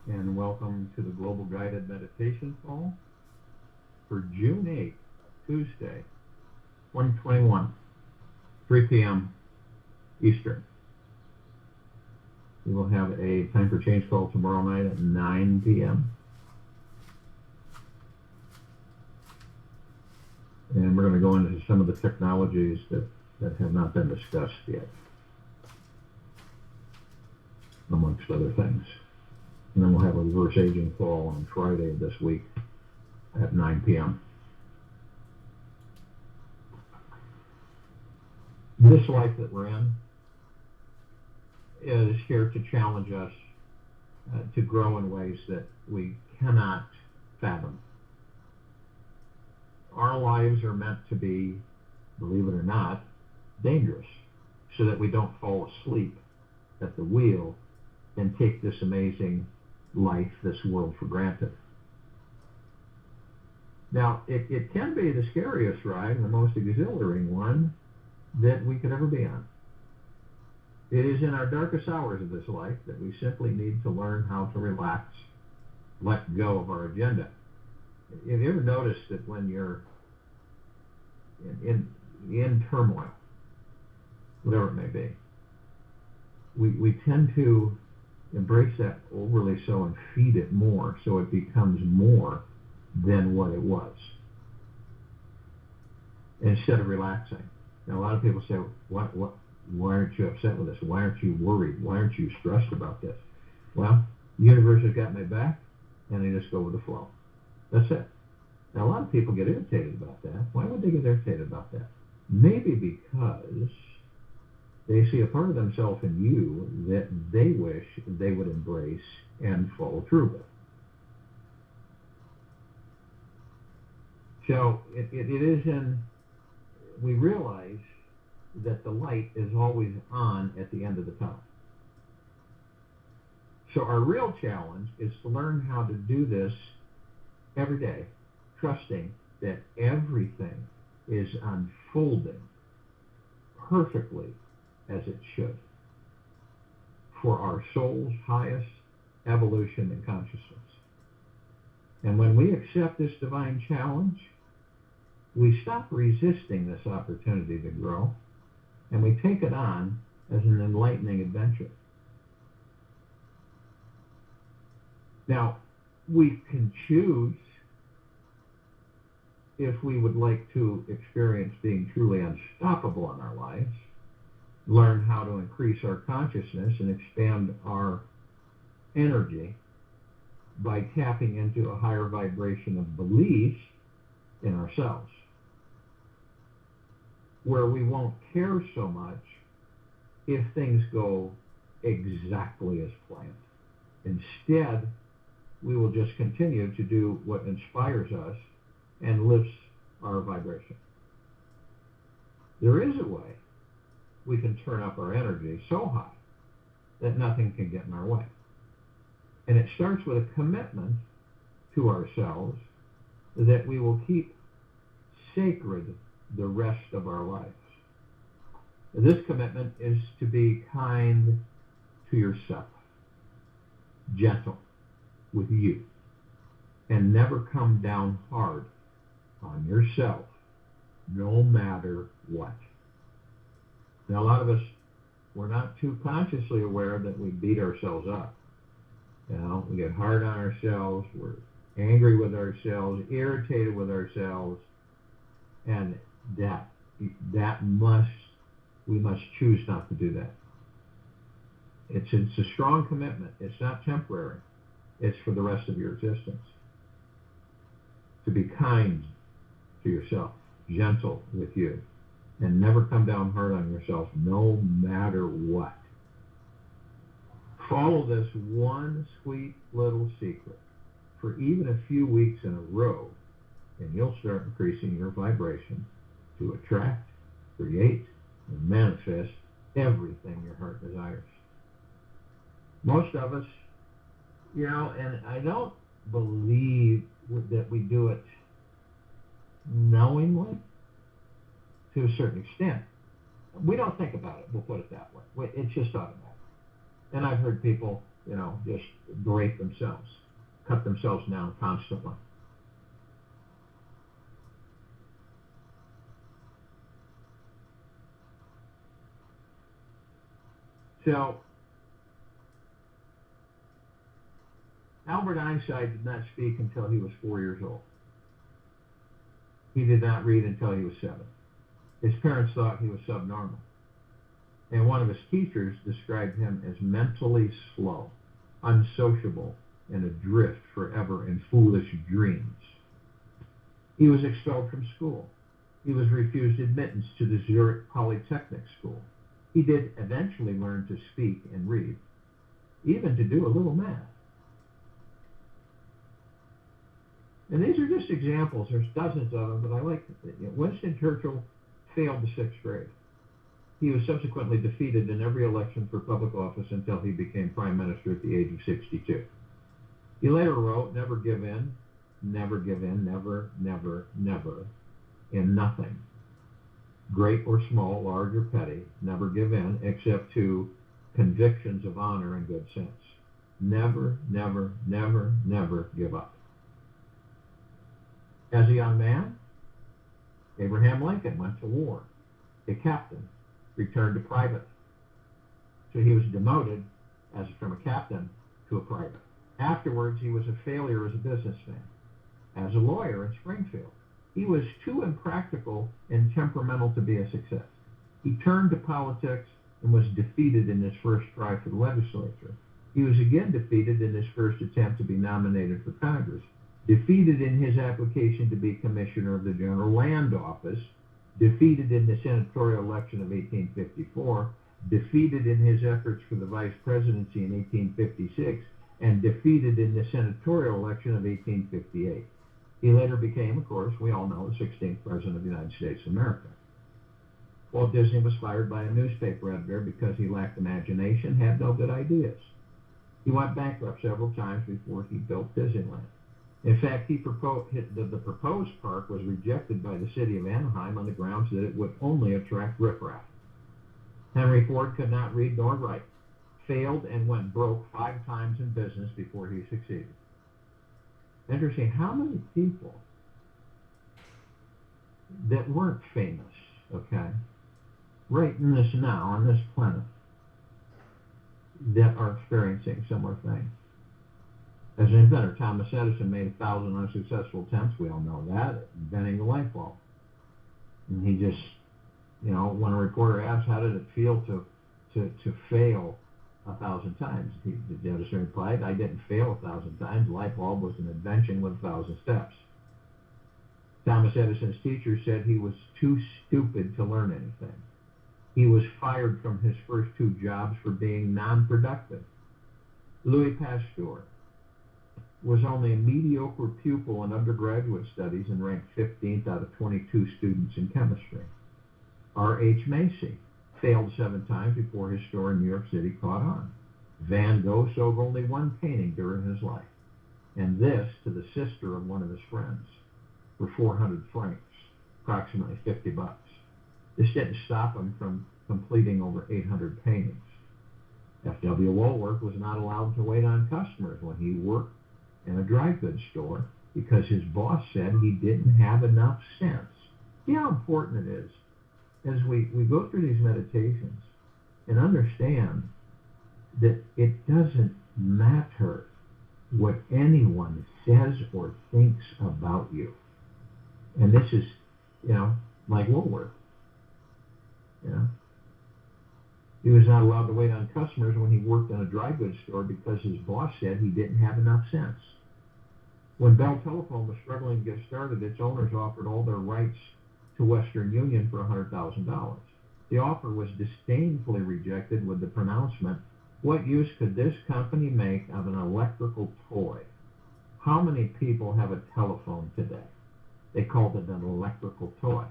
and welcome to the Global Guided Meditation Call for June 8th, Tuesday, 2021, 3 p.m. Eastern. We will have a time for change call tomorrow night at 9 p.m. And we're going to go into some of the technologies that have not been discussed yet, amongst other things. And then we'll have a reverse aging call on Friday of this week at 9 p.m. This life that we're in is here to challenge us to grow in ways that we cannot fathom. Our lives are meant to be, believe it or not, dangerous, so that we don't fall asleep at the wheel and take this amazing life, this world, for granted. Now, it can be the scariest ride and the most exhilarating one that we could ever be on. It is in our darkest hours of this life that we simply need to learn how to relax, let go of our agenda. Have you ever noticed that when you're in turmoil, whatever it may be, we tend to embrace that overly so and feed it more, so it becomes more than what it was, instead of relaxing. Now, a lot of people say, why aren't you upset with this? Why aren't you worried? Why aren't you stressed about this? Well, the universe has got my back, and they just go with the flow. That's it. Now, a lot of people get irritated about that. Why would they get irritated about that? Maybe because they see a part of themselves in you that they wish they would embrace and follow through with. So it is we realize that the light is always on at the end of the tunnel. So our real challenge is to learn how to do this every day, trusting that everything is unfolding perfectly as it should for our soul's highest evolution and consciousness. And when we accept this divine challenge, we stop resisting this opportunity to grow, and we take it on as an enlightening adventure. Now, we can choose if we would like to experience being truly unstoppable in our lives, learn how to increase our consciousness and expand our energy by tapping into a higher vibration of belief in ourselves, where we won't care so much if things go exactly as planned. Instead, we will just continue to do what inspires us and lifts our vibration. There is a way we can turn up our energy so high that nothing can get in our way. And it starts with a commitment to ourselves that we will keep sacred the rest of our lives. This commitment is to be kind to yourself, gentle with you, and never come down hard on yourself, no matter what. Now, a lot of us, we're not too consciously aware that we beat ourselves up. You know, we get hard on ourselves, we're angry with ourselves, irritated with ourselves, and we must choose not to do that. It's a strong commitment. It's not temporary. It's for the rest of your existence. To be kind to yourself, gentle with you, and never come down hard on yourself, no matter what. Follow this one sweet little secret for even a few weeks in a row, and you'll start increasing your vibration to attract, create, and manifest everything your heart desires. Most of us, and I don't believe that we do it knowingly to a certain extent. We don't think about it, we'll put it that way. It's just automatic. And I've heard people, just berate themselves, cut themselves down constantly. So, Albert Einstein did not speak until he was 4 years old. He did not read until he was 7. His parents thought he was subnormal. And one of his teachers described him as mentally slow, unsociable, and adrift forever in foolish dreams. He was expelled from school. He was refused admittance to the Zurich Polytechnic School. He did eventually learn to speak and read, even to do a little math. And these are just examples. There's dozens of them, but I like Winston Churchill failed the 6th grade. He was subsequently defeated in every election for public office until he became prime minister at the age of 62. He later wrote, "Never give in, never give in, never, never, never, in nothing. Great or small, large or petty, never give in except to convictions of honor and good sense. Never, never, never, never give up." As a young man, Abraham Lincoln went to war. A captain, returned to private. So he was demoted from a captain to a private. Afterwards, he was a failure as a businessman. As a lawyer in Springfield, he was too impractical and temperamental to be a success. He turned to politics and was defeated in his first try for the legislature. He was again defeated in his first attempt to be nominated for Congress, defeated in his application to be commissioner of the General Land Office, defeated in the senatorial election of 1854, defeated in his efforts for the vice presidency in 1856, and defeated in the senatorial election of 1858. He later became, of course, we all know, the 16th president of the United States of America. Walt Disney was fired by a newspaper editor because he lacked imagination, had no good ideas. He went bankrupt several times before he built Disneyland. In fact, the proposed park was rejected by the city of Anaheim on the grounds that it would only attract riffraff. Henry Ford could not read nor write, failed and went broke 5 times in business before he succeeded. Interesting, how many people that weren't famous, okay, right in this now, on this planet, that are experiencing similar things. As an inventor, Thomas Edison made 1,000 unsuccessful attempts, we all know that, inventing the light bulb. And he just, when a reporter asked, how did it feel to fail 1,000 times? Edison replied, I didn't fail 1,000 times. The light bulb was an invention with 1,000 steps. Thomas Edison's teacher said he was too stupid to learn anything. He was fired from his first 2 jobs for being non-productive. Louis Pasteur was only a mediocre pupil in undergraduate studies and ranked 15th out of 22 students in chemistry. R.H. Macy failed 7 times before his store in New York City caught on. Van Gogh sold only 1 painting during his life, and this to the sister of one of his friends for 400 francs, approximately $50. This didn't stop him from completing over 800 paintings. F.W. Woolworth was not allowed to wait on customers when he worked in a dry goods store because his boss said he didn't have enough sense. See how important it is as we go through these meditations and understand that it doesn't matter what anyone says or thinks about you. And this is, like Woolworth. He was not allowed to wait on customers when he worked in a dry goods store because his boss said he didn't have enough sense. When Bell Telephone was struggling to get started, its owners offered all their rights to Western Union for $100,000. The offer was disdainfully rejected with the pronouncement, what use could this company make of an electrical toy? How many people have a telephone today? They called it an electrical toy.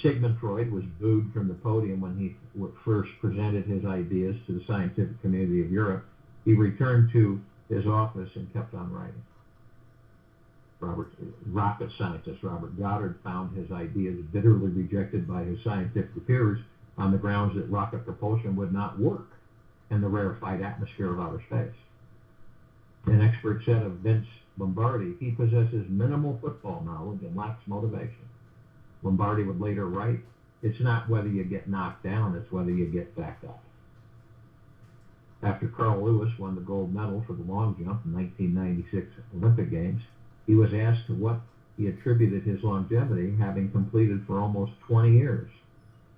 Sigmund Freud was booed from the podium when he first presented his ideas to the scientific community of Europe. He returned to his office and kept on writing. Rocket scientist Robert Goddard found his ideas bitterly rejected by his scientific peers on the grounds that rocket propulsion would not work. and the rarefied atmosphere of outer space. An expert said of Vince Lombardi, he possesses minimal football knowledge and lacks motivation. Lombardi would later write, it's not whether you get knocked down, it's whether you get back up. After Carl Lewis won the gold medal for the long jump in 1996 Olympic Games, he was asked to what he attributed his longevity, having completed for almost 20 years.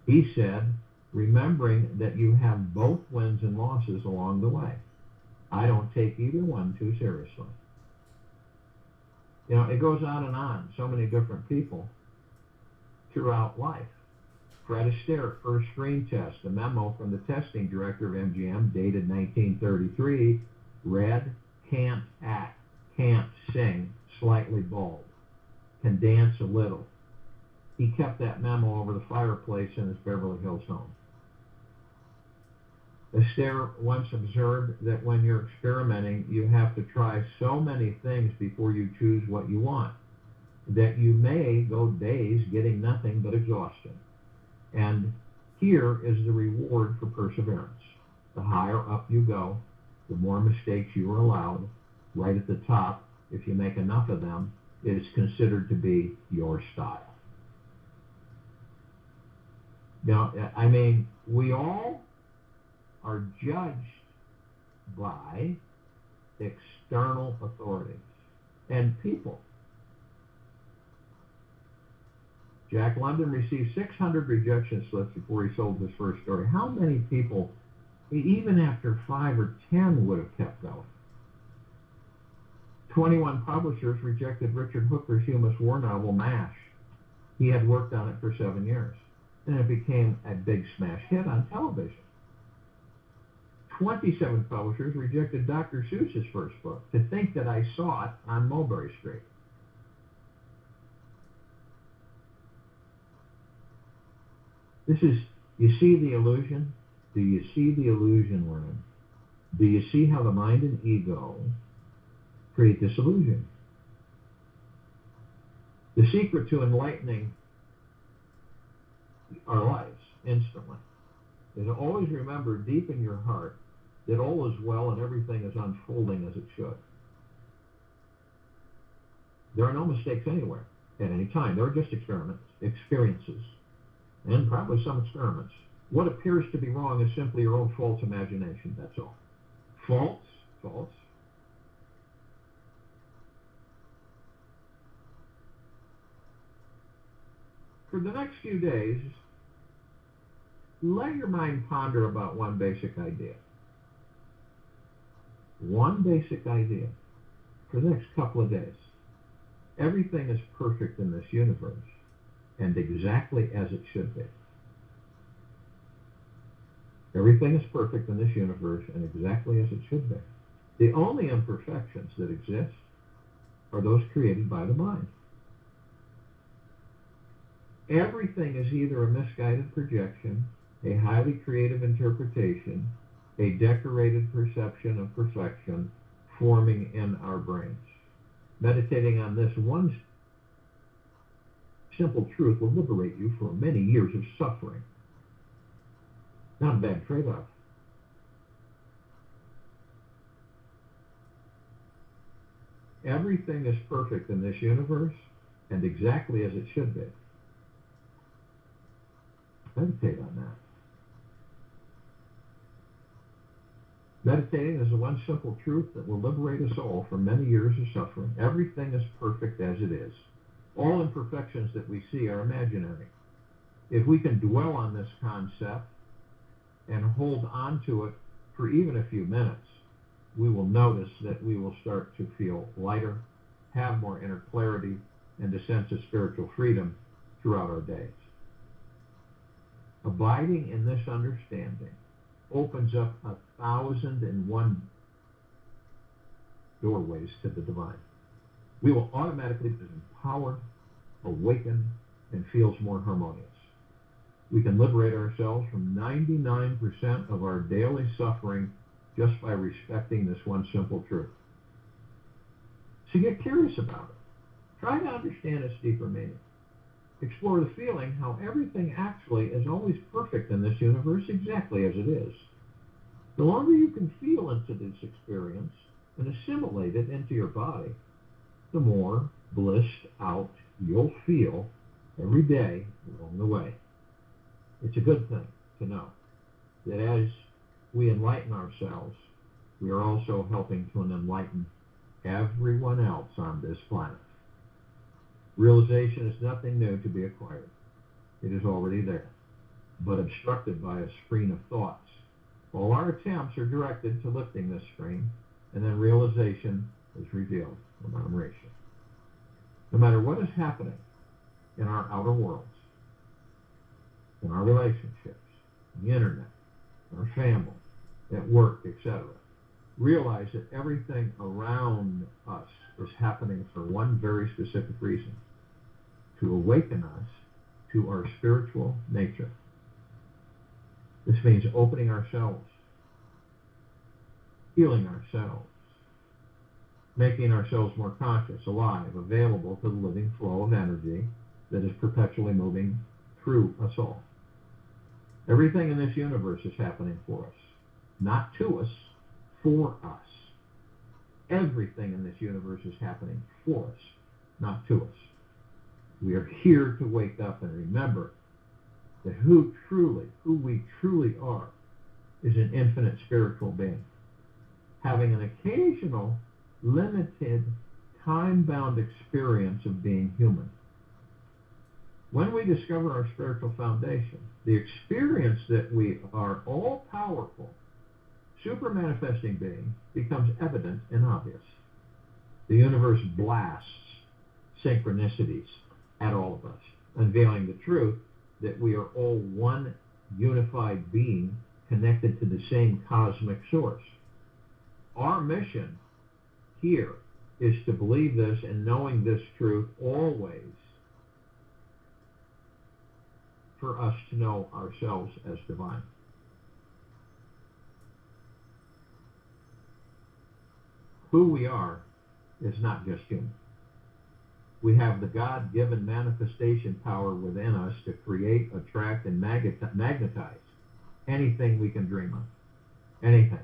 He said, remembering that you have both wins and losses along the way. I don't take either one too seriously. You know, it goes on, so many different people throughout life. Fred Astaire, first screen test, a memo from the testing director of MGM, dated 1933, read, can't act, can't sing, slightly bald, can dance a little. He kept that memo over the fireplace in his Beverly Hills home. Astaire once observed that when you're experimenting, you have to try so many things before you choose what you want, that you may go days getting nothing but exhaustion. And here is the reward for perseverance. The higher up you go, the more mistakes you are allowed. Right at the top, if you make enough of them, it is considered to be your style. Now, I mean, we all are judged by external authorities and people. Jack London received 600 rejection slips before he sold his first story. How many people, even after 5 or 10, would have kept going? 21 publishers rejected Richard Hooker's humorous war novel, MASH. He had worked on it for 7 years, and it became a big smash hit on television. 27 publishers rejected Dr. Seuss's first book. To think that I saw it on Mulberry Street. This is, you see the illusion? Do you see the illusion we're in? Do you see how the mind and ego create this illusion? The secret to enlightening our lives instantly is to always remember deep in your heart that all is well and everything is unfolding as it should. There are no mistakes anywhere at any time. There are just experiences, and probably some experiments. What appears to be wrong is simply your own false imagination, that's all. False. For the next few days, let your mind ponder about one basic idea. One basic idea for the next couple of days. Everything is perfect in this universe and exactly as it should be. Everything is perfect in this universe and exactly as it should be. The only imperfections that exist are those created by the mind. Everything is either a misguided projection, a highly creative interpretation, a decorated perception of perfection forming in our brains. Meditating on this one simple truth will liberate you from many years of suffering. Not a bad trade-off. Everything is perfect in this universe and exactly as it should be. Meditate on that. Meditating is the one simple truth that will liberate us all from many years of suffering. Everything is perfect as it is. All imperfections that we see are imaginary. If we can dwell on this concept and hold on to it for even a few minutes, we will notice that we will start to feel lighter, have more inner clarity, and a sense of spiritual freedom throughout our days. Abiding in this understanding opens up 1,001 doorways to the divine. We will automatically be empowered, awakened, and feels more harmonious. We can liberate ourselves from 99% of our daily suffering just by respecting this one simple truth. So get curious about it. Try to understand its deeper meaning. Explore the feeling how everything actually is always perfect in this universe exactly as it is. The longer you can feel into this experience and assimilate it into your body, the more blissed out you'll feel every day along the way. It's a good thing to know that as we enlighten ourselves, we are also helping to enlighten everyone else on this planet. Realization is nothing new to be acquired. It is already there, but obstructed by a screen of thoughts. All our attempts are directed to lifting this screen, and then realization is revealed without erasure. No matter what is happening in our outer worlds, in our relationships, on the internet, in our family, at work, etc., realize that everything around us is happening for one very specific reason: to awaken us to our spiritual nature. This means opening ourselves, healing ourselves, making ourselves more conscious, alive, available to the living flow of energy that is perpetually moving through us all. Everything in this universe is happening for us, not to us, for us. Everything in this universe is happening for us, not to us. We are here to wake up and remember that who we truly are is an infinite spiritual being, having an occasional, limited, time-bound experience of being human. When we discover our spiritual foundation, the experience that we are all-powerful, super-manifesting beings becomes evident and obvious. The universe blasts synchronicities at all of us, unveiling the truth that we are all one unified being connected to the same cosmic source. Our mission here is to believe this, and knowing this truth always, for us to know ourselves as divine. Who we are is not just human. We have the God-given manifestation power within us to create, attract, and magnetize anything we can dream of. Anything.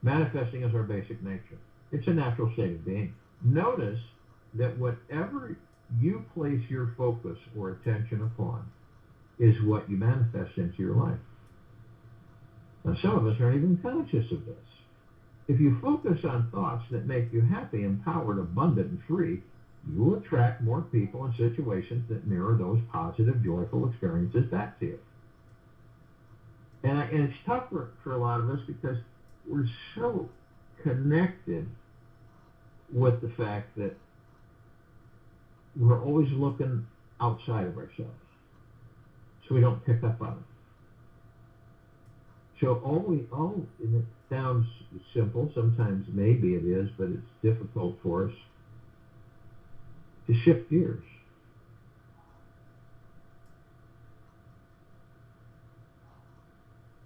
Manifesting is our basic nature. It's a natural state of being. Notice that whatever you place your focus or attention upon is what you manifest into your life. Now, some of us aren't even conscious of this. If you focus on thoughts that make you happy, empowered, abundant, and free, you will attract more people and situations that mirror those positive, joyful experiences back to you. And it's tough for a lot of us because we're so connected with the fact that we're always looking outside of ourselves, so we don't pick up on it. So and it sounds simple, sometimes maybe it is, but it's difficult for us to shift gears.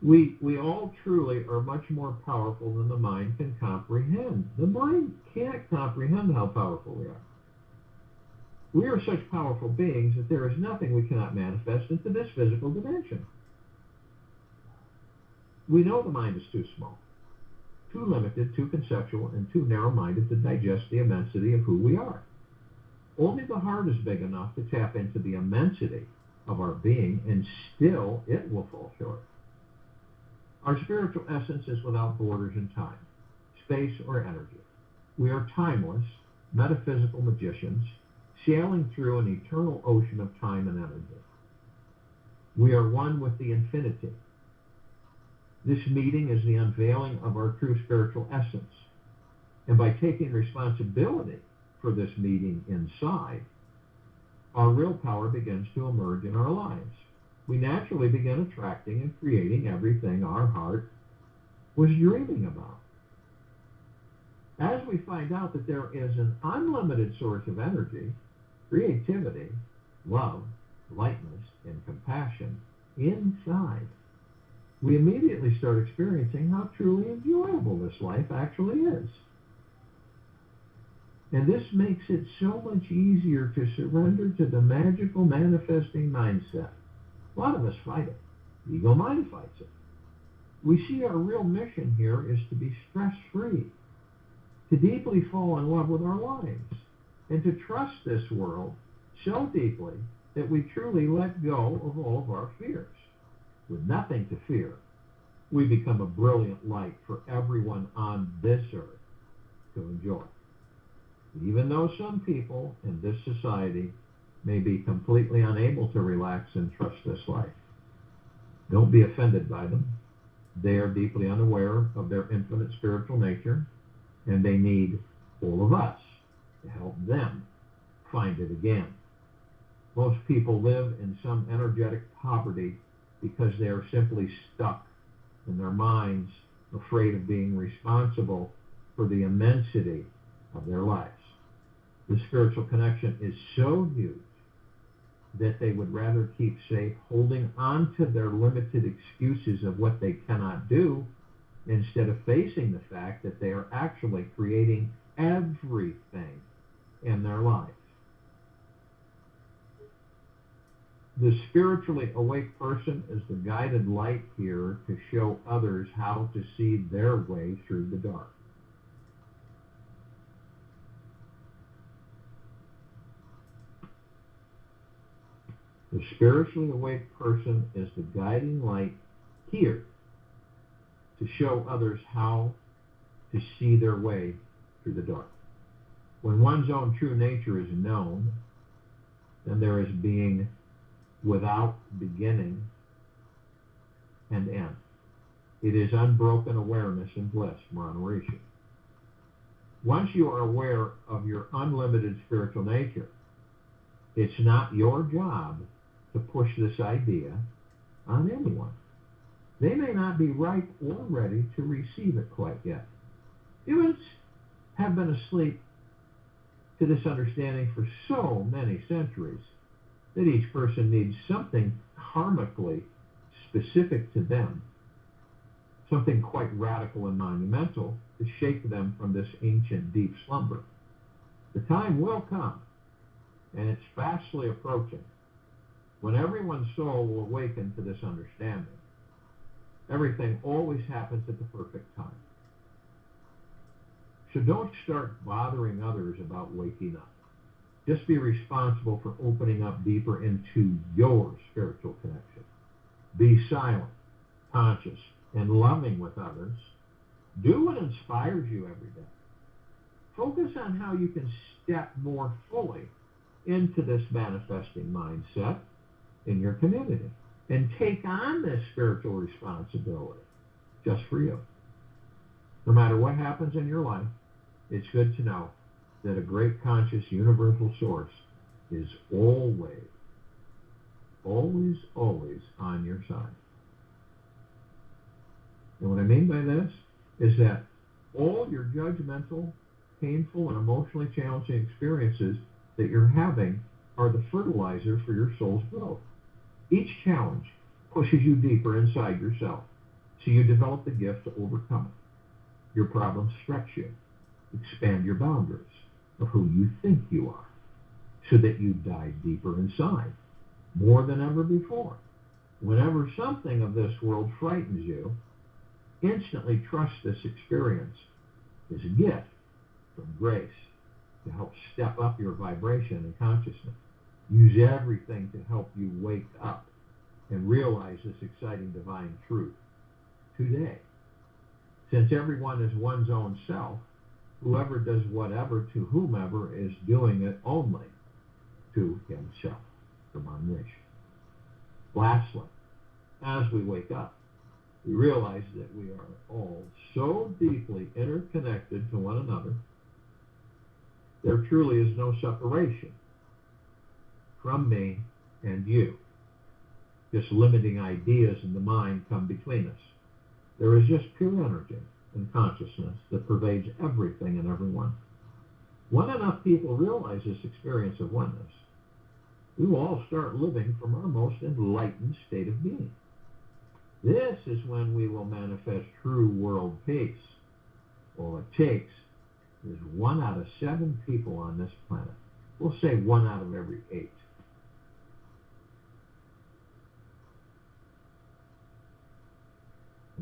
We all truly are much more powerful than the mind can comprehend. The mind can't comprehend how powerful we are. We are such powerful beings that there is nothing we cannot manifest into this physical dimension. We know the mind is too small, too limited, too conceptual, and too narrow-minded to digest the immensity of who we are. Only the heart is big enough to tap into the immensity of our being, and still it will fall short. Our spiritual essence is without borders in time, space, or energy. We are timeless, metaphysical magicians, sailing through an eternal ocean of time and energy. We are one with the infinity. This meeting is the unveiling of our true spiritual essence. And by taking responsibility for this meeting inside, our real power begins to emerge in our lives. We naturally begin attracting and creating everything our heart was dreaming about. As we find out that there is an unlimited source of energy, creativity, love, lightness, and compassion inside, we immediately start experiencing how truly enjoyable this life actually is. And this makes it so much easier to surrender to the magical manifesting mindset. A lot of us fight it. The ego mind fights it. we see our real mission here is to be stress-free, to deeply fall in love with our lives, and to trust this world so deeply that we truly let go of all of our fears. With nothing to fear, we become a brilliant light for everyone on this earth to enjoy. Even though some people in this society may be completely unable to relax and trust this life, don't be offended by them. They are deeply unaware of their infinite spiritual nature, and they need all of us to help them find it again. Most people live in some energetic poverty because they are simply stuck in their minds, afraid of being responsible for the immensity of their lives. The spiritual connection is so huge that they would rather keep safe holding on to their limited excuses of what they cannot do instead of facing the fact that they are actually creating everything in their lives. The spiritually awake person is the guided light here to show others how to see their way through the dark. The spiritually awake person is the guiding light here to show others how to see their way through the dark. When one's own true nature is known, then there is being without beginning and end. It is unbroken awareness and bliss, Maharishi. Once you are aware of your unlimited spiritual nature, it's not your job to push this idea on anyone. They may not be ripe or ready to receive it quite yet. Humans have been asleep to this understanding for so many centuries that each person needs something karmically specific to them, something quite radical and monumental to shake them from this ancient deep slumber. The time will come, and it's fastly approaching, when everyone's soul will awaken to this understanding. Everything always happens at the perfect time. So don't start bothering others about waking up. Just be responsible for opening up deeper into your spiritual connection. Be silent, conscious, and loving with others. Do what inspires you every day. Focus on how you can step more fully into this manifesting mindset in your community and take on this spiritual responsibility just for you. No matter what happens in your life, it's good to know that a great conscious universal source is always, always, always on your side. And what I mean by this is that all your judgmental, painful, and emotionally challenging experiences that you're having are the fertilizer for your soul's growth. Each challenge pushes you deeper inside yourself, so you develop the gift to overcome it. Your problems stretch you, expand your boundaries of who you think you are, so that you dive deeper inside, more than ever before. Whenever something of this world frightens you, instantly trust this experience as a gift from grace to help step up your vibration and consciousness. Use everything to help you wake up and realize this exciting divine truth today. Since everyone is one's own self, whoever does whatever to whomever is doing it only to himself, from Maharishi. Lastly, as we wake up, we realize that we are all so deeply interconnected to one another, there truly is no separation from me and you. Just limiting ideas in the mind come between us. There is just pure energy and consciousness that pervades everything and everyone. When enough people realize this experience of oneness, we will all start living from our most enlightened state of being. This is when we will manifest true world peace. All it takes is 1 out of 7 people on this planet. We'll say 1 out of every 8.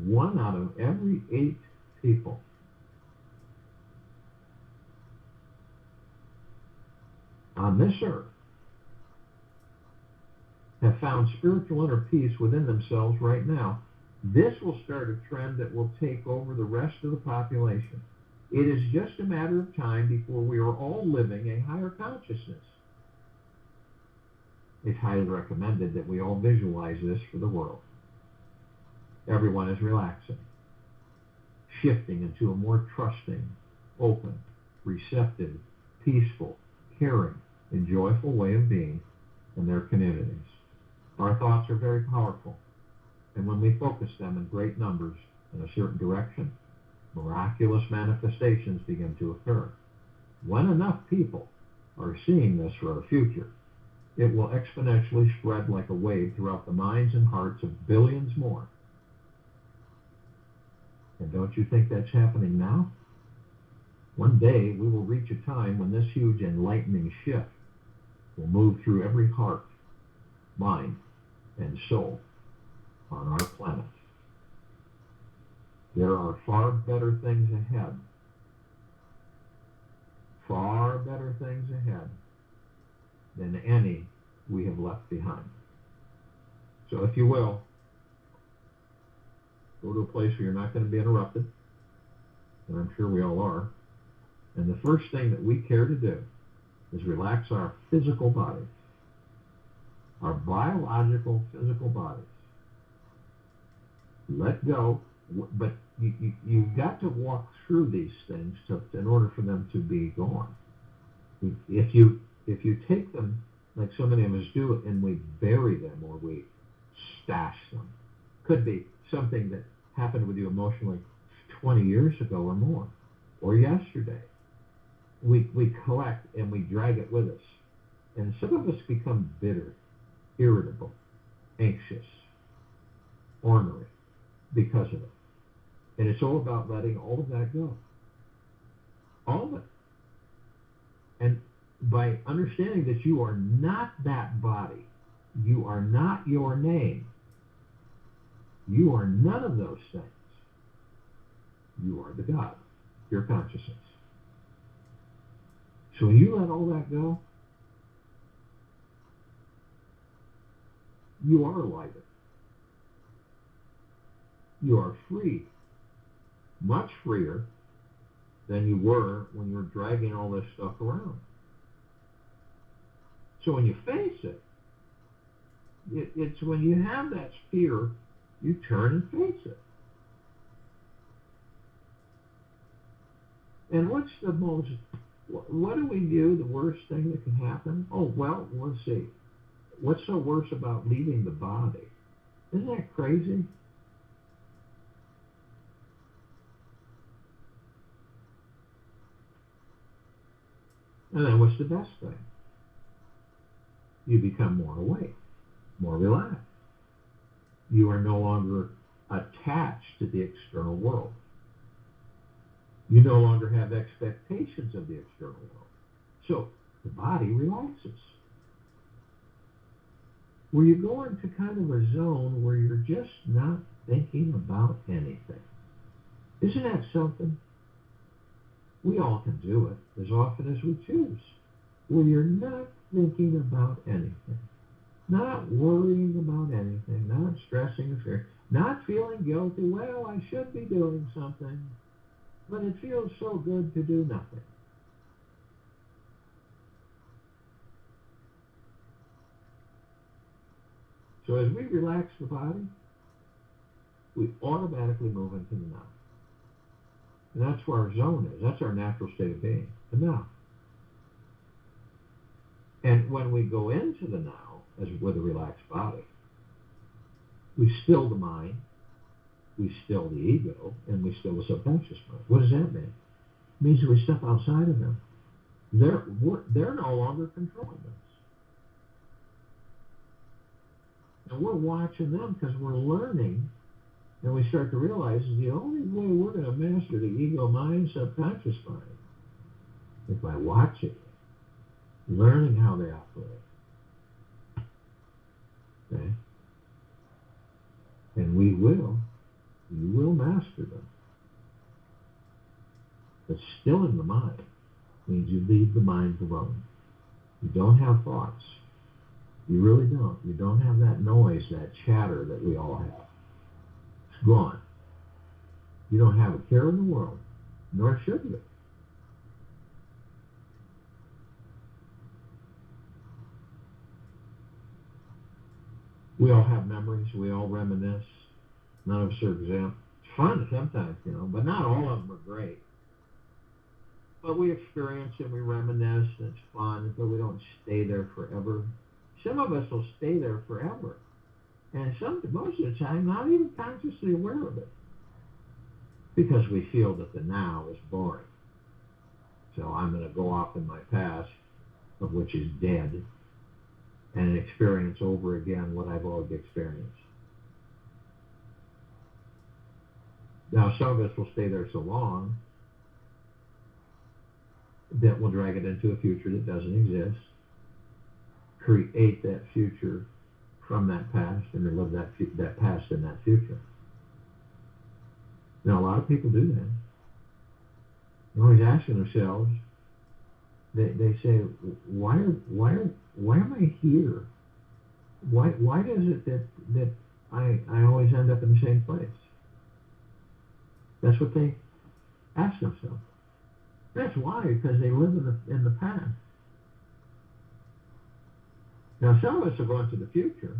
1 out of every 8 people on this earth have found spiritual inner peace within themselves right now. This will start a trend that will take over the rest of the population. It is just a matter of time before we are all living a higher consciousness. It's highly recommended that we all visualize this for the world. Everyone is relaxing, shifting into a more trusting, open, receptive, peaceful, caring, and joyful way of being in their communities. Our thoughts are very powerful, and when we focus them in great numbers in a certain direction, miraculous manifestations begin to occur. When enough people are seeing this for our future, it will exponentially spread like a wave throughout the minds and hearts of billions more. And don't you think that's happening now? One day we will reach a time when this huge enlightening shift will move through every heart, mind, and soul on our planet. There are far better things ahead. Far better things ahead than any we have left behind. So if you will, go to a place where you're not going to be interrupted, and I'm sure we all are. And the first thing that we care to do is relax our physical bodies, our biological physical bodies. Let go, but you've got to walk through these things in order for them to be gone. If you take them like so many of us do and we bury them or we stash them, could be something that happened with you emotionally 20 years ago or more, or yesterday. We collect and we drag it with us. And some of us become bitter, irritable, anxious, ornery because of it. And it's all about letting all of that go. All of it. And by understanding that you are not that body, you are not your name, you are none of those things. You are the God, your consciousness. So when you let all that go, you are lighter. You are free, much freer than you were when you were dragging all this stuff around. So when you face it, it's when you have that fear, you turn and face it. And what's the most, what do we view the worst thing that can happen? Oh, well, let's see. What's so worse about leaving the body? Isn't that crazy? And then what's the best thing? You become more awake, more relaxed. You are no longer attached to the external world. You no longer have expectations of the external world. So the body relaxes. Where you go into kind of a zone where you're just not thinking about anything. Isn't that something? We all can do it as often as we choose. Where you're not thinking about anything. Not worrying about anything. Not stressing or fear. Not feeling guilty. Well, I should be doing something. But it feels so good to do nothing. So as we relax the body, we automatically move into the now. And that's where our zone is. That's our natural state of being, the now. And when we go into the now, as with a relaxed body, we still the mind, we still the ego, and we still the subconscious mind. What does that mean? It means that we step outside of them. They're no longer controlling us. And we're watching them because we're learning, and we start to realize the only way we're going to master the ego mind, subconscious mind, is by watching it, learning how they operate. Okay? And we will You will master them. But stilling the mind means you leave the mind alone. You don't have thoughts. You really don't. You don't have that noise, that chatter that we all have. It's gone. You don't have a care in the world, nor should you. We all have memories. We all reminisce. None of us are exempt. It's fun sometimes, but not all of them are great. But we experience and we reminisce, and it's fun, but we don't stay there forever. Some of us will stay there forever. And most of the time, not even consciously aware of it. Because we feel that the now is boring. So I'm going to go off in my past, of which is dead, and experience over again what I've already experienced. Now, some of us will stay there so long that we'll drag it into a future that doesn't exist, create that future from that past, and relive that past in that future. Now, a lot of people do that. They're always asking themselves, they say, why am I here? Why does it that I always end up in the same place? That's what they ask themselves. That's why, because they live in the past. Now, some of us are going to the future.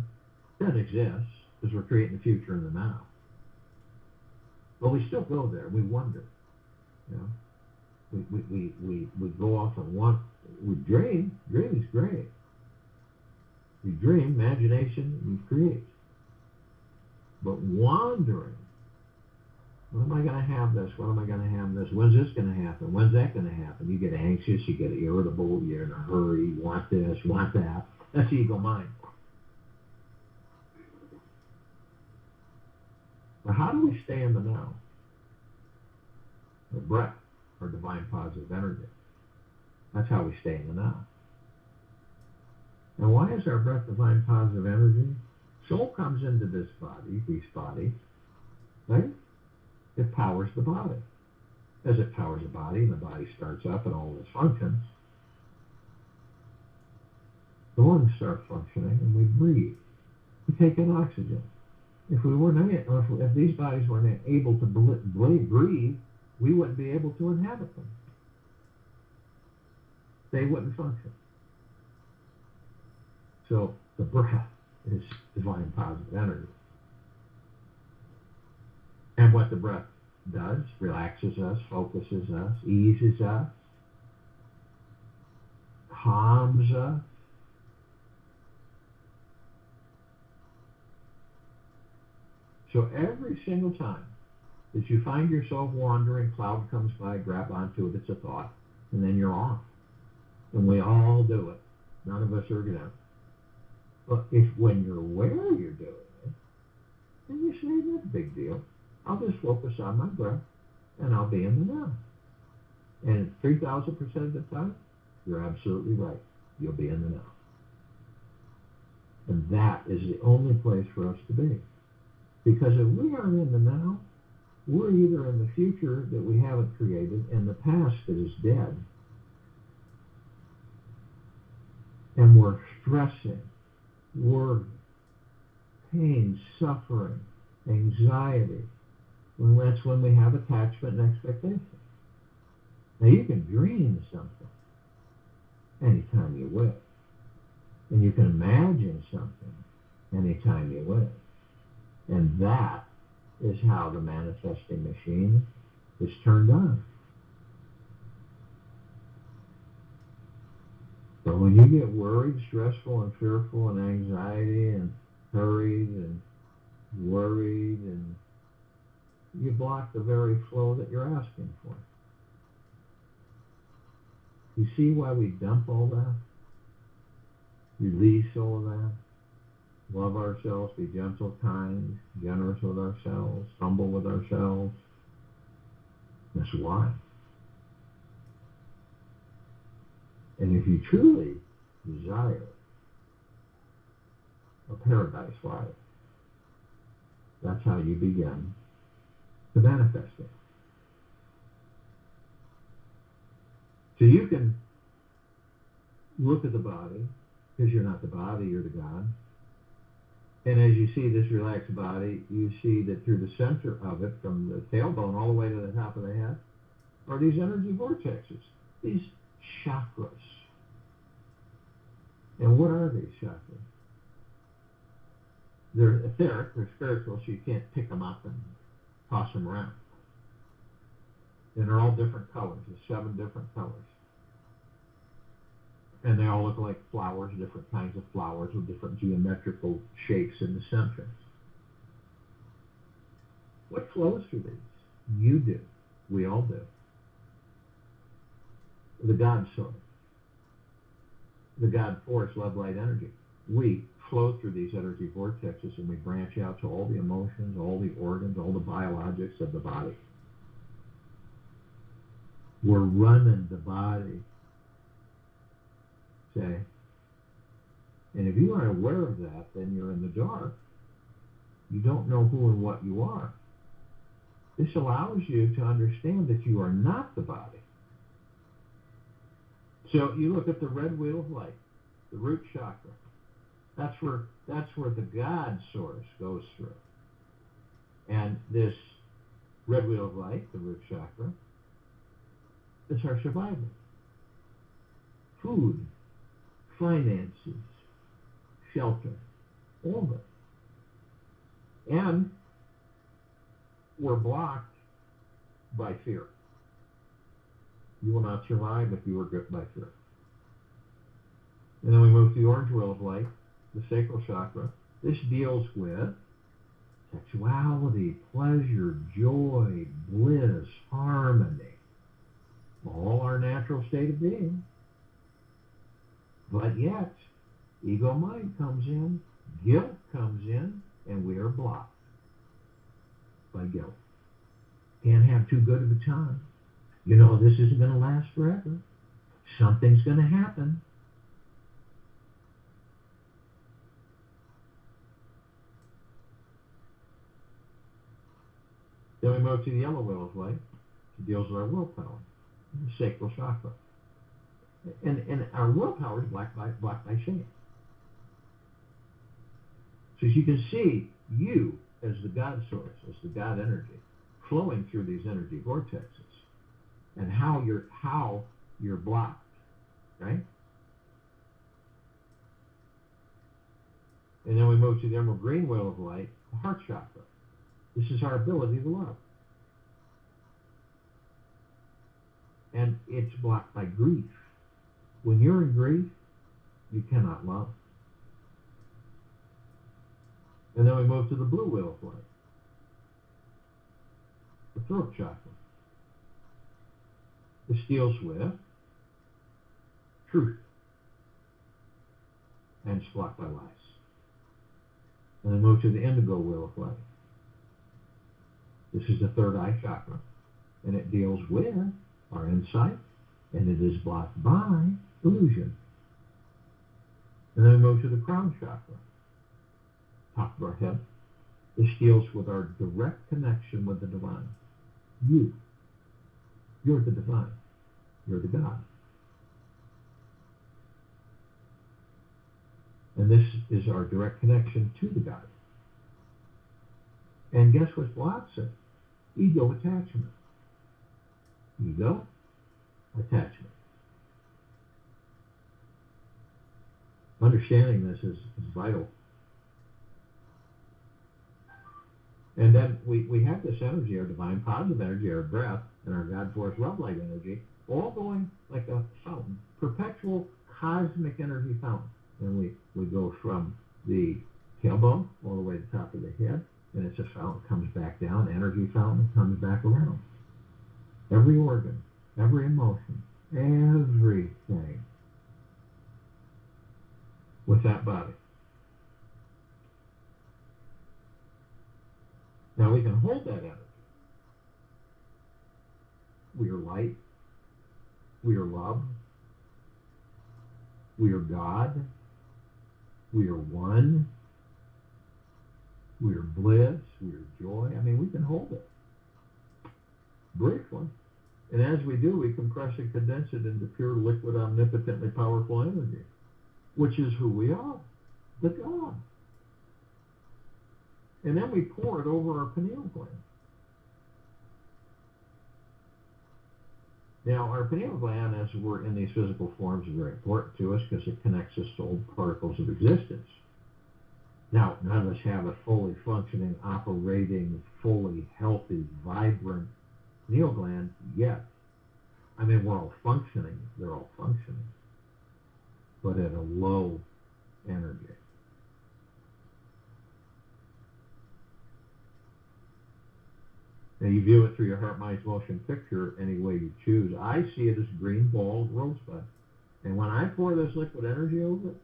It doesn't exist, because we're creating the future in the now. But we still go there. We wonder. We go off and we dream. Dreaming's great. You dream, imagination, you create. But wandering, when am I going to have this? When am I going to have this? When's this going to happen? When's that going to happen? You get anxious, you get irritable, you're in a hurry, you want this, you want that. That's the ego mind. But how do we stay in the now? The breath, or divine positive energy. That's how we stay in the now. And why is our breath divine positive energy? Soul comes into this body, right? It powers the body. As it powers the body, and the body starts up and all its functions, the lungs start functioning, and we breathe. We take in oxygen. If these bodies weren't able to breathe, we wouldn't be able to inhabit them. They wouldn't function. So the breath is divine positive energy. And what the breath does, relaxes us, focuses us, eases us, calms us. So every single time that you find yourself wandering, cloud comes by, grab onto it, it's a thought, and then you're off. And we all do it. None of us are exempt. But when you're aware you're doing it, then you say, that's a big deal. I'll just focus on my breath, and I'll be in the now. And 3,000% of the time, you're absolutely right. You'll be in the now. And that is the only place for us to be. Because if we aren't in the now, we're either in the future that we haven't created and the past that is dead. And we're stressing, worry, pain, suffering, anxiety. That's when we have attachment and expectation. Now you can dream something anytime you wish. And you can imagine something anytime you wish. And that is how the manifesting machine is turned on. But when you get worried, stressful, and fearful, and anxiety, and hurried, and worried, and you block the very flow that you're asking for. You see why we dump all that? Release all of that? Love ourselves, be gentle, kind, generous with ourselves, humble with ourselves. That's why. And if you truly desire a paradise life, that's how you begin to manifest it. So you can look at the body, because you're not the body, you're the God. And as you see this relaxed body, you see that through the center of it, from the tailbone all the way to the top of the head, are these energy vortexes, these chakras. And what are these chakras? They're etheric, they're spiritual, so you can't pick them up and toss them around. And they're all different colors. There's 7 different colors. And they all look like flowers, different kinds of flowers with different geometrical shapes in the center. What flows through these? You do. We all do. The God source. The God force, love, light, energy. We flow through these energy vortexes and we branch out to all the emotions, all the organs, all the biologics of the body. We're running the body. Okay? And if you aren't aware of that, then you're in the dark. You don't know who and what you are. This allows you to understand that you are not the body. So you look at the red wheel of light, the root chakra. That's where the God source goes through. And this red wheel of light, the root chakra, is our survival. Food, finances, shelter, all of it. And we're blocked by fear. You will not survive if you are gripped by fear. And then we move to the orange wheel of light, the sacral chakra. This deals with sexuality, pleasure, joy, bliss, harmony. All our natural state of being. But yet, ego mind comes in, guilt comes in, and we are blocked by guilt. Can't have too good of a time. You know, this isn't going to last forever. Something's going to happen. Then we move to the yellow wheel of light. It deals with our willpower, the sacral chakra. And our willpower is blocked by shame. So as you can see, you, as the God source, as the God energy, flowing through these energy vortexes, and how you're blocked, right? And then we move to the emerald green wheel of light, the heart chakra. This is our ability to love. And it's blocked by grief. When you're in grief, you cannot love. And then we move to the blue wheel of light, the throat chakra. This deals with truth, and it's blocked by lies. And then move to the indigo wheel of light. This is the third eye chakra, and it deals with our insight, and it is blocked by illusion. And then we move to the crown chakra, top of our head. This deals with our direct connection with the divine. You're the divine. You're the God. And this is our direct connection to the God. And guess what blocks it? Ego attachment. Ego attachment. Understanding this is vital. And then we have this energy, our divine positive energy, our breath, and our God force love light energy, all going like a fountain, perpetual cosmic energy fountain. And we go from the tailbone all the way to the top of the head, and it's a fountain, comes back down, energy fountain, comes back around. Every organ, every emotion, everything with that body. Now we can hold that energy. We are light. We are love. We are God. We are one. We are bliss. We are joy. I mean, we can hold it. briefly. And as we do, we compress and condense it into pure, liquid, omnipotently powerful energy, which is who we are, the God. And then we pour it over our pineal gland. Now, our pineal gland, as we're in these physical forms, is very important to us because it connects us to all particles of existence. Now, none of us have a fully functioning, operating, fully healthy, vibrant pineal gland yet. I mean, we're all functioning. They're all functioning. But at a low energy. Now, you view it through your heart, mind, motion picture any way you choose. I see it as green balled rosebud. And when I pour this liquid energy over it,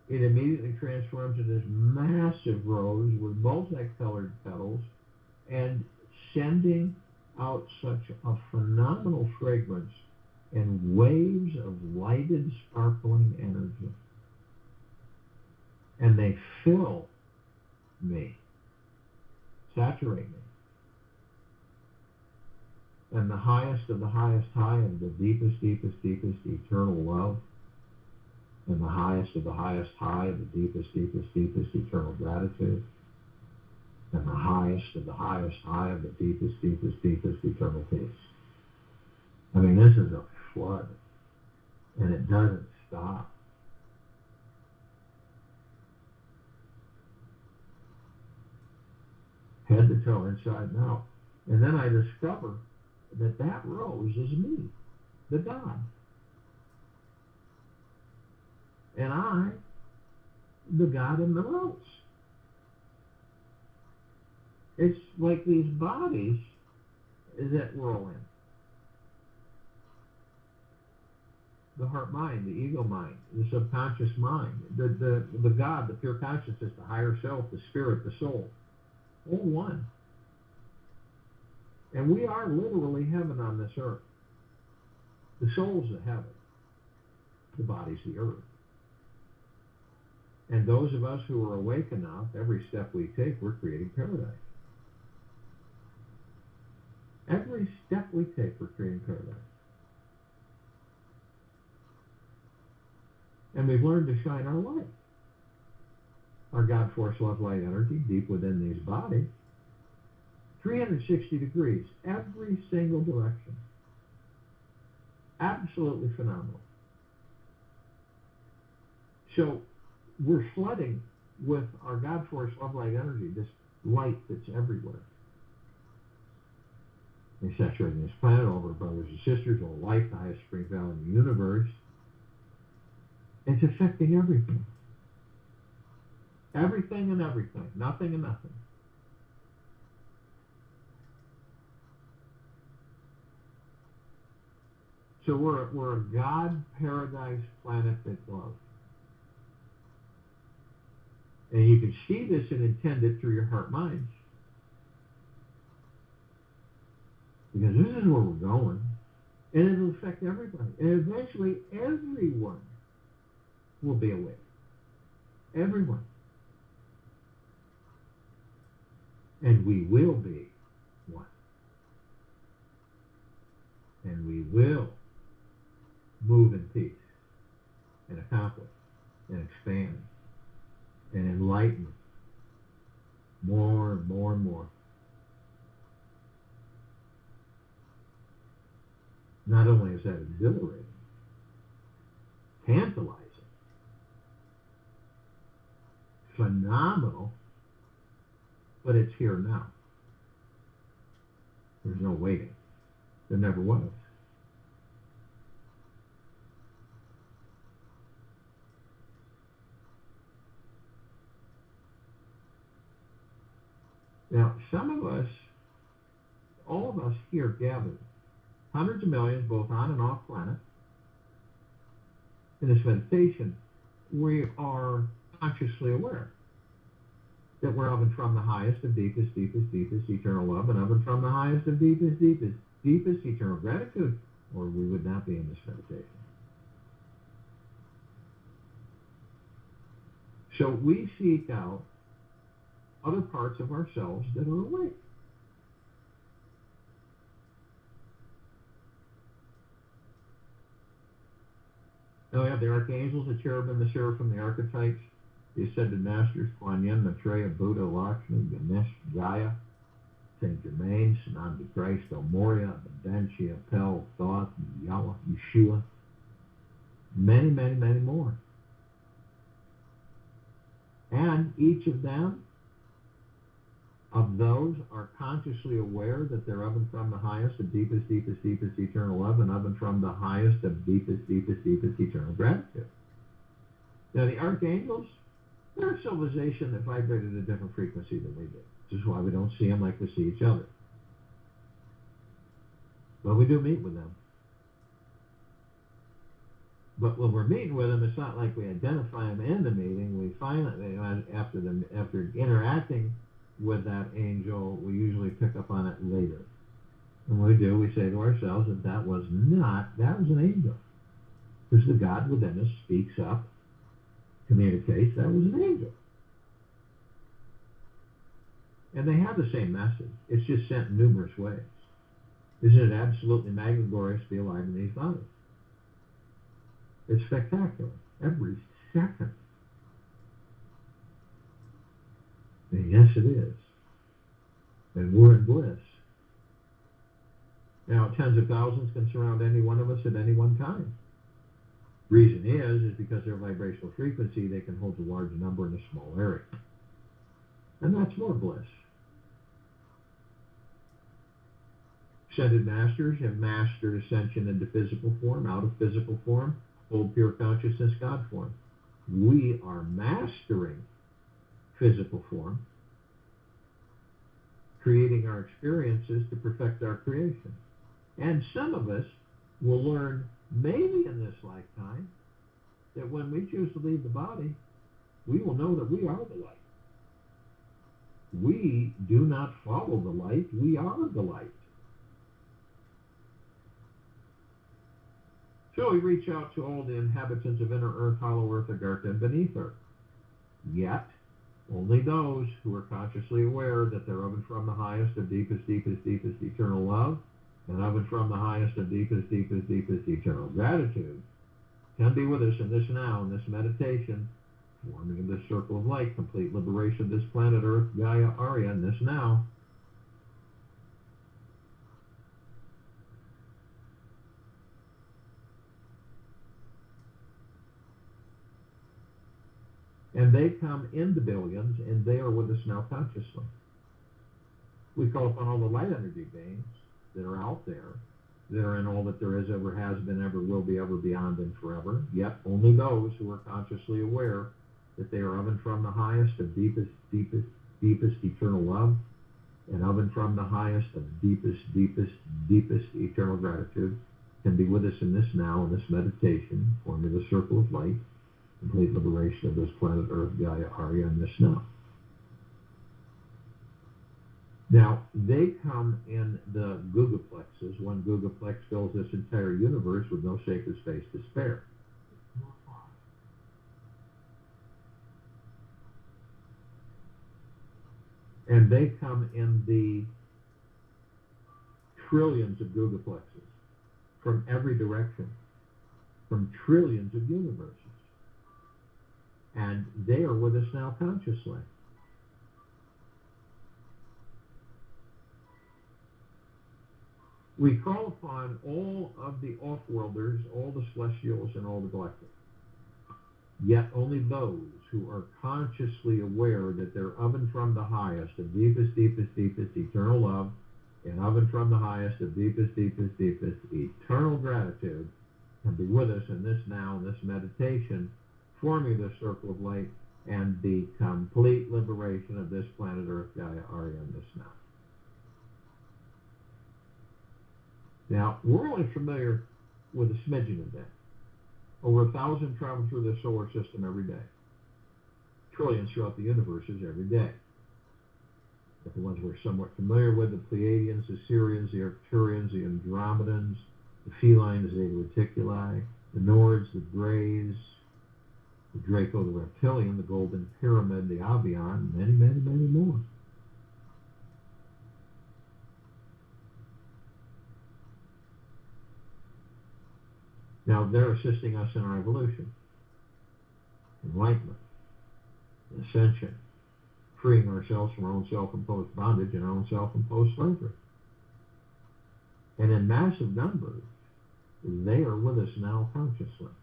it immediately transforms into this massive rose with multicolored petals and sending out such a phenomenal fragrance and waves of lighted, sparkling energy. And they fill me, saturate me. And the highest of the highest high and the deepest, deepest, deepest eternal love, and the highest of the highest high and the deepest, deepest, deepest eternal gratitude, and the highest of the highest high of the deepest, deepest, deepest eternal peace. I mean, this is a flood, and it doesn't stop. Head to toe, inside and out. And then I discover that rose is me, the God. And I, the God in the rose. It's like these bodies that we're all in. The heart mind, the ego mind, the subconscious mind, the God, the pure consciousness, the higher self, the spirit, the soul. All one. And we are literally heaven on this earth. The soul's the heaven. The body's the earth. And those of us who are awake enough, every step we take, we're creating paradise. Every step we take, we're creating paradise. And we've learned to shine our light. Our God force, love, light, energy, deep within these bodies. 360 degrees, every single direction. Absolutely phenomenal. So we're flooding with our God force, love, light, energy, this light that's everywhere. We're saturating this planet, all of our brothers and sisters, all life, the highest supreme value in the universe. It's affecting everything. Everything and everything. Nothing and nothing. So we're a God paradise planet that loves. And you can see this and intend it through your heart minds. Because this is where we're going. And it'll affect everybody. And eventually everyone will be awake. Everyone. And we will be one. And we will move in peace and accomplish and expand and enlighten more and more and more. Not only is that exhilarating, tantalizing, phenomenal, but it's here now. There's no waiting. There never was. Now, some of us, all of us here gathered, hundreds of millions, both on and off planet, in this meditation, we are consciously aware that we're of and from the highest of deepest, deepest, deepest eternal love, and of and from the highest of deepest, deepest, deepest eternal gratitude, or we would not be in this meditation. So we seek out other parts of ourselves that are awake. Now we have the archangels, the cherubim, the seraphim, the archetypes, the ascended masters, Kuan Yin, Maitreya, Buddha, Lakshmi, Ganesh, Gaia, Saint Germain, Sananda Christ, El Moria, Adentia, Pel, Thoth, Yahweh, Yeshua, many, many, many more. And each of them, of those, are consciously aware that they're of and from the highest of deepest, deepest, deepest eternal love, and of and from the highest of deepest, deepest, deepest eternal gratitude. Now the archangels, they're a civilization that vibrated at a different frequency than we do. This is why we don't see them like we see each other. But we do meet with them. But when we're meeting with them, it's not like we identify them in the meeting. We find that after interacting with that angel, we usually pick up on it later. And when we do, we say to ourselves that was an angel. Because the God within us speaks up, communicates, that was an angel. And they have the same message. It's just sent in numerous ways. Isn't it absolutely magnificent to be alive in these bodies? It's spectacular. Every second. And yes, it is. And we're in bliss. Now, tens of thousands can surround any one of us at any one time. Reason is because their vibrational frequency, they can hold a large number in a small area. And that's more bliss. Ascended masters have mastered ascension into physical form, out of physical form, hold pure consciousness, God form. We are mastering physical form, creating our experiences to perfect our creation. And some of us will learn, maybe in this lifetime, that when we choose to leave the body, we will know that we are the light. We do not follow the light, we are the light. So we reach out to all the inhabitants of inner earth, hollow earth, agartha, and beneath earth. Yet, only those who are consciously aware that they're of and from the highest of deepest, deepest, deepest eternal love, and of and from the highest of deepest, deepest, deepest eternal gratitude, can be with us in this now, in this meditation, forming this circle of light, complete liberation of this planet Earth, Gaia, Arya, in this now. And they come in the billions, and they are with us now consciously. We call upon all the light energy beings that are out there, that are in all that there is, ever has been, ever will be, ever beyond, and forever. Yet only those who are consciously aware that they are of and from the highest of deepest, deepest, deepest eternal love, and of and from the highest of deepest, deepest, deepest eternal gratitude, can be with us in this now, in this meditation, forming the circle of light, complete liberation of this planet Earth, Gaia, Arya, and this now. Now, they come in the gugaplexes. One gugaplex fills this entire universe with no sacred space to spare. And they come in the trillions of gugaplexes from every direction, from trillions of universes. And they are with us now consciously. We call upon all of the off-worlders, all the celestials, and all the galactic. Yet only those who are consciously aware that they're of and from the highest of deepest, deepest, deepest eternal love, and of and from the highest of deepest, deepest, deepest eternal gratitude, can be with us in this now, in this meditation, forming this circle of light, and the complete liberation of this planet Earth, Gaia, Arya, and this now. Now, we're only familiar with a smidgen of that. Over 1,000 travel through the solar system every day. Trillions throughout the universes every day. But the ones we're somewhat familiar with, the Pleiadians, the Sirians, the Arcturians, the Andromedans, the felines, the Zeta Reticuli, the Nords, the Greys, the Draco, the Reptilian, the Golden Pyramid, the Avian, many, many, many more. Now, they're assisting us in our evolution, enlightenment, ascension, freeing ourselves from our own self-imposed bondage and our own self-imposed slavery. And in massive numbers, they are with us now consciously.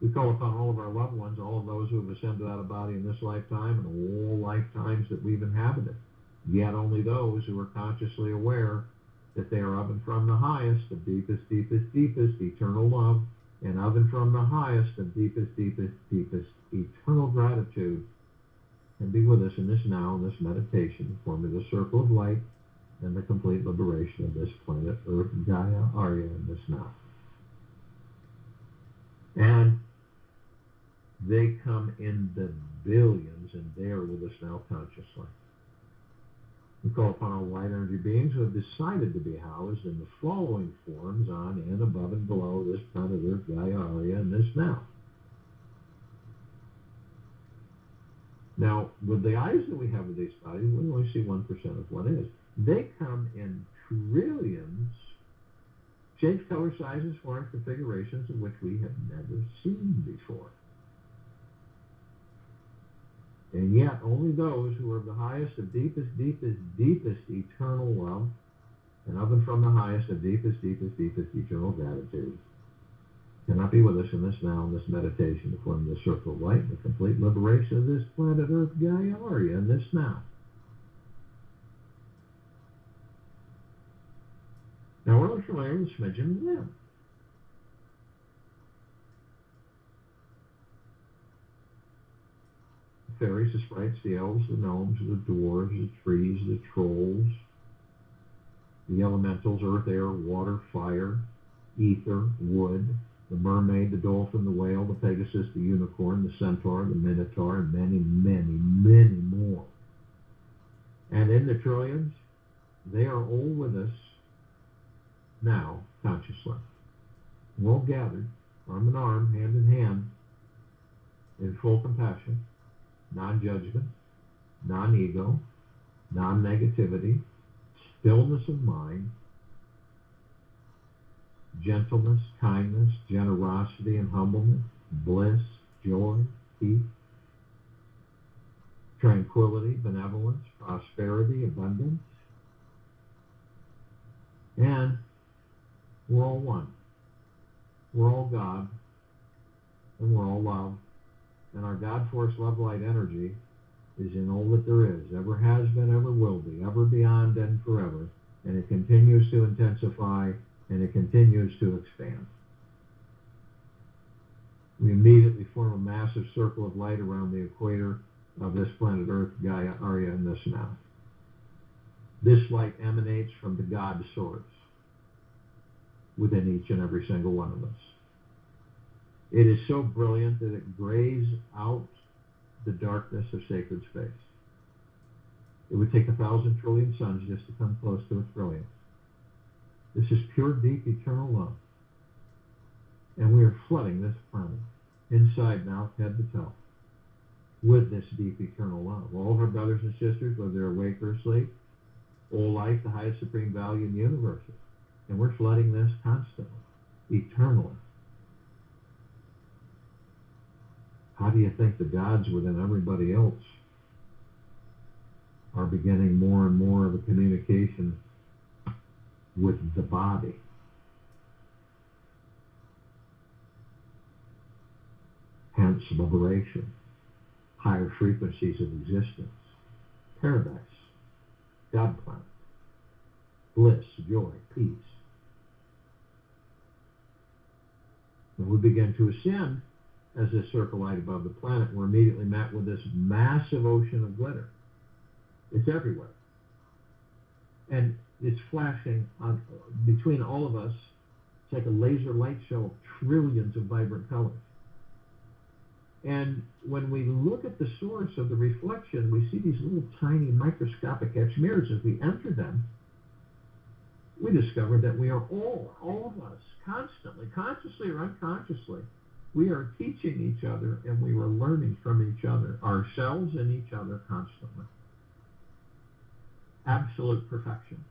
We call upon all of our loved ones, all of those who have ascended out of body in this lifetime and all lifetimes that we've inhabited, yet only those who are consciously aware that they are of and from the highest, the deepest, deepest, deepest eternal love, and of and from the highest, the deepest, deepest, deepest eternal gratitude, and be with us in this now, in this meditation, forming the circle of light and the complete liberation of this planet, Earth, Gaia, Arya, in this now. And they come in the billions, and they are with us now consciously. We call upon all light energy beings who have decided to be housed in the following forms on and above and below this planet Earth, Gaia, Arya, and this now. Now, with the eyes that we have of these bodies, we only see 1% of what is. They come in trillions, shapes, color, sizes, forms, configurations of which we have never seen before. And yet, only those who are of the highest, of deepest, deepest, deepest eternal love, and of and from the highest, of deepest, deepest, deepest eternal gratitude, cannot be with us in this now, in this meditation, to form the circle of light and the complete liberation of this planet Earth, Gaia, Arya, in this now. Now, we're familiar with smidgen of them. The fairies, the sprites, the elves, the gnomes, the dwarves, the trees, the trolls, the elementals, earth, air, water, fire, ether, wood, the mermaid, the dolphin, the whale, the pegasus, the unicorn, the centaur, the minotaur, and many, many, many more. And in the trillions, they are all with us now, consciously. We're all gathered, arm in arm, hand in hand, in full compassion, non-judgment, non-ego, non-negativity, stillness of mind, gentleness, kindness, generosity, and humbleness, bliss, joy, peace, tranquility, benevolence, prosperity, abundance. And we're all one. We're all God, and we're all love. And our God force, love, light, energy is in all that there is, ever has been, ever will be, ever beyond and forever. And it continues to intensify, and it continues to expand. We immediately form a massive circle of light around the equator of this planet Earth, Gaia, Arya, and this now. This light emanates from the God source within each and every single one of us. It is so brilliant that it grays out the darkness of sacred space. It would take 1,000 trillion suns just to come close to its brilliance. This is pure, deep, eternal love. And we are flooding this planet, inside and out, head to toe, with this deep, eternal love. All of our brothers and sisters, whether they're awake or asleep, all life, the highest supreme value in the universe. And we're flooding this constantly, eternally. How do you think the gods within everybody else are beginning more and more of a communication with the body? Hence, liberation, higher frequencies of existence, paradise, God planet, bliss, joy, peace. When we begin to ascend as this circle light above the planet, we're immediately met with this massive ocean of glitter. It's everywhere. And it's flashing on, between all of us. It's like a laser light show of trillions of vibrant colors. And when we look at the source of the reflection, we see these little tiny microscopic etched mirrors. As we enter them, we discover that we are all of us, constantly, consciously or unconsciously, we are teaching each other and we are learning from each other, ourselves and each other constantly. Absolute perfection.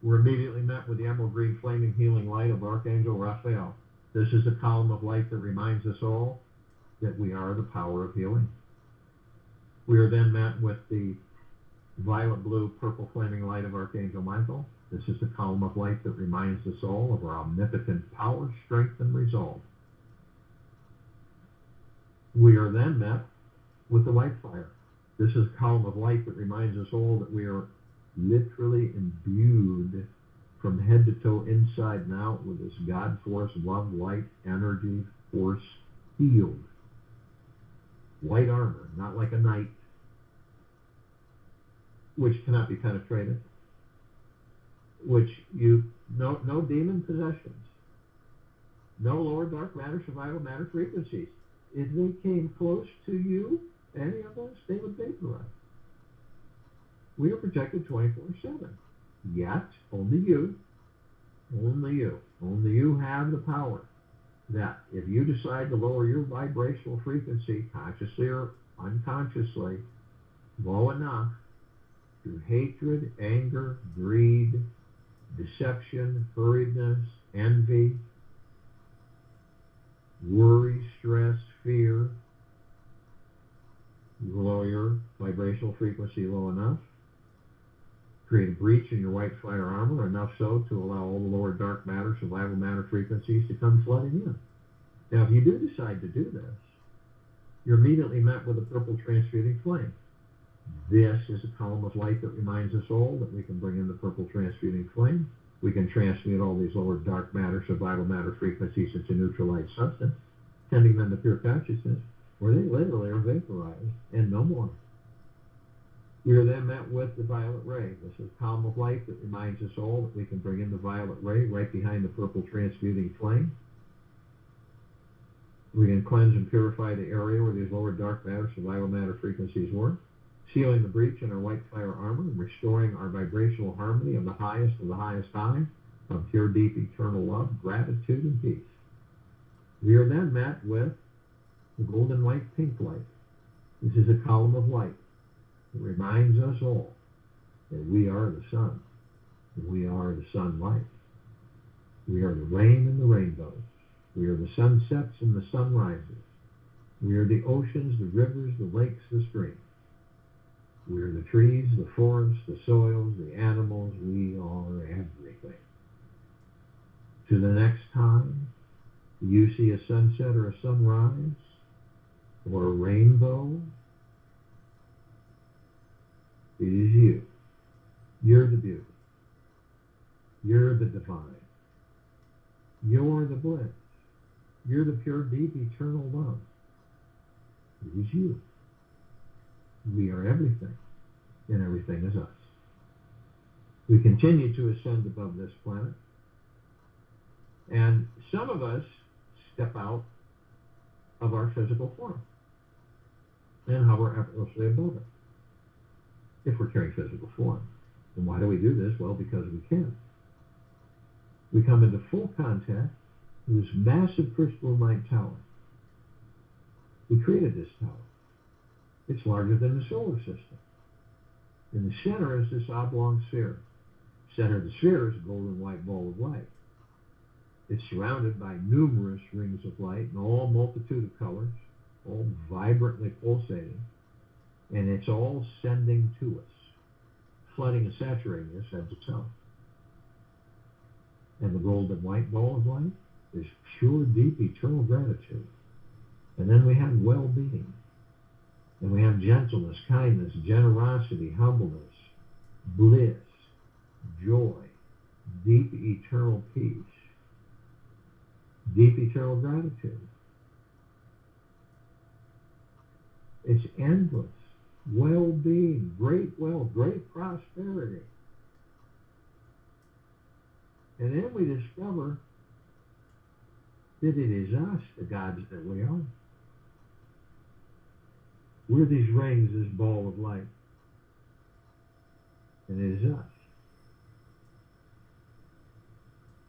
We're immediately met with the emerald green flaming healing light of Archangel Raphael. This is a column of light that reminds us all that we are the power of healing. We are then met with the violet blue purple flaming light of Archangel Michael. This is a column of light that reminds us all of our omnipotent power, strength, and resolve. We are then met with the white fire. This is a column of light that reminds us all that we are literally imbued from head to toe, inside and out, with this God force, love, light, energy, force, field. White armor, not like a knight, which cannot be penetrated, which no demon possessions, no lower dark matter, survival matter frequencies. If they came close to you, any of us, they would vaporize. We are protected 24/7. Yet, only you have the power that if you decide to lower your vibrational frequency, consciously or unconsciously, low enough, through hatred, anger, greed, deception, hurriedness, envy, worry, stress, fear, you lower your vibrational frequency low enough, create a breach in your white fire armor, enough so to allow all the lower dark matter, survival matter frequencies to come flooding in. Now, if you do decide to do this, you're immediately met with a purple transmuting flame. This is a column of light that reminds us all that we can bring in the purple transmuting flame. We can transmute all these lower dark matter, survival matter frequencies into neutral light substance, sending them to pure consciousness, where they literally are vaporized and no more. We are then met with the violet ray. This is a column of light that reminds us all that we can bring in the violet ray right behind the purple transmuting flame. We can cleanse and purify the area where these lower dark matter, survival matter frequencies were, sealing the breach in our white fire armor and restoring our vibrational harmony of the highest high of pure, deep, eternal love, gratitude, and peace. We are then met with the golden white pink light. This is a column of light that reminds us all that we are the sun, that we are the sunlight. We are the rain and the rainbows. We are the sunsets and the sunrises. We are the oceans, the rivers, the lakes, the streams. We are the trees, the forests, the soils, the animals. We are everything. To the next time you see a sunset or a sunrise or a rainbow, it is you. You're the beauty. You're the divine. You're the bliss. You're the pure, deep, eternal love. It is you. We are everything, and everything is us. We continue to ascend above this planet, and some of us step out of our physical form and hover effortlessly above it. If we're carrying physical form. And why do we do this? Well, because we can. We come into full contact with this massive crystalline light tower. We created this tower. It's larger than the solar system. In the center is this oblong sphere. Center of the sphere is a golden white ball of light. It's surrounded by numerous rings of light in all multitude of colors, all vibrantly pulsating, and it's all sending to us, flooding and saturating us as itself. And the golden white ball of light is pure, deep, eternal gratitude. And then we have well-being. And we have gentleness, kindness, generosity, humbleness, bliss, joy, deep, eternal peace, deep, eternal gratitude. It's endless. Well-being, great wealth, great prosperity. And then we discover that it is us, the gods that we are. We're these rings, this ball of light. And it is us.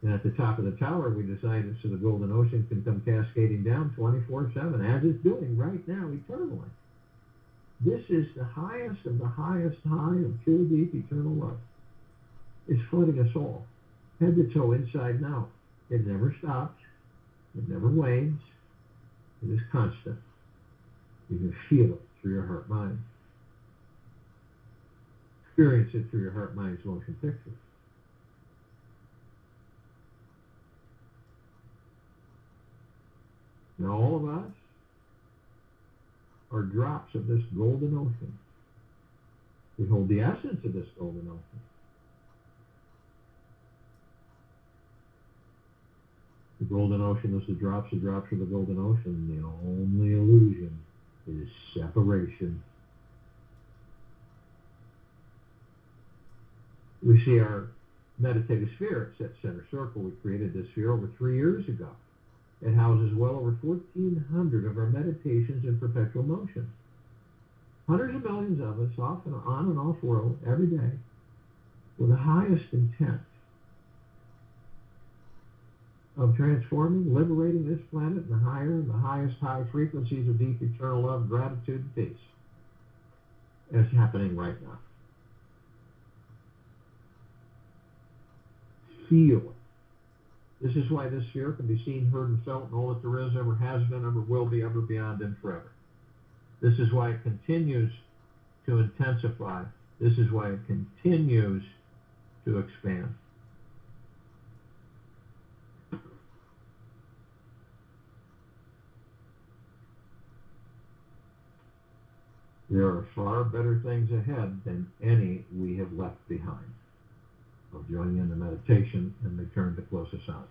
And at the top of the tower, we decided so the golden ocean can come cascading down 24/7, as it's doing right now, eternally. This is the highest of the highest high of pure, deep, eternal love. It's flooding us all, head to toe, inside and out. It never stops. It never wanes. It is constant. You can feel it through your heart mind. Experience it through your heart mind's motion picture. Now all of us are drops of this golden ocean. We hold the essence of this golden ocean. The golden ocean is the drops of the golden ocean. The only illusion is separation. We see our meditative sphere at center circle. We created this sphere over 3 years ago. It houses well over 1,400 of our meditations in perpetual motion. Hundreds of millions of us, off and on and off world, every day, with the highest intent of transforming, liberating this planet in the higher and the highest high frequencies of deep eternal love, gratitude, and peace. It's happening right now. Feel it. This is why this sphere can be seen, heard, and felt in all that there is, ever has been, ever will be, ever beyond, and forever. This is why it continues to intensify. This is why it continues to expand. There are far better things ahead than any we have left behind. I'll join you in the meditation and return to close us out.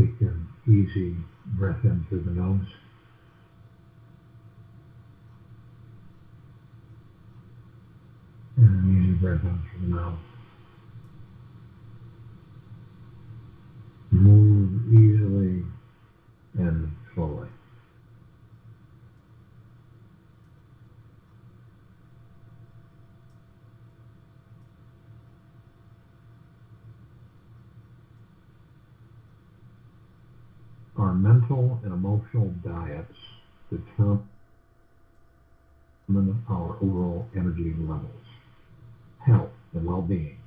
take an easy breath in through the nose. And an easy breath out through the mouth. Move easily and slowly. Our mental and emotional diets determine our overall energy levels, health, and well-being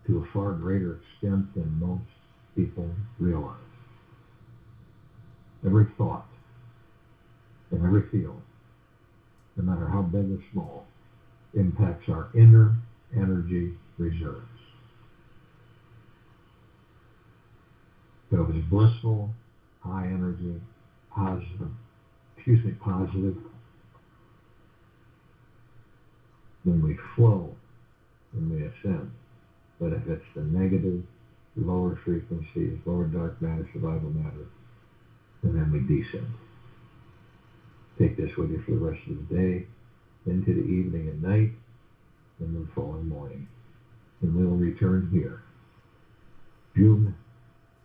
to a far greater extent than most people realize. Every thought and every feeling, no matter how big or small, impacts our inner energy reserves. If it was blissful, high energy, positive, then we flow and we ascend. But if it's the negative, lower frequencies, lower dark matter, survival matter, then we descend. Take this with you for the rest of the day, into the evening and night, and the following morning. And we will return here, June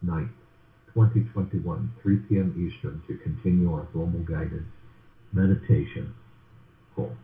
9th, 2021, 3 p.m. Eastern, to continue our global guided meditation. Cool.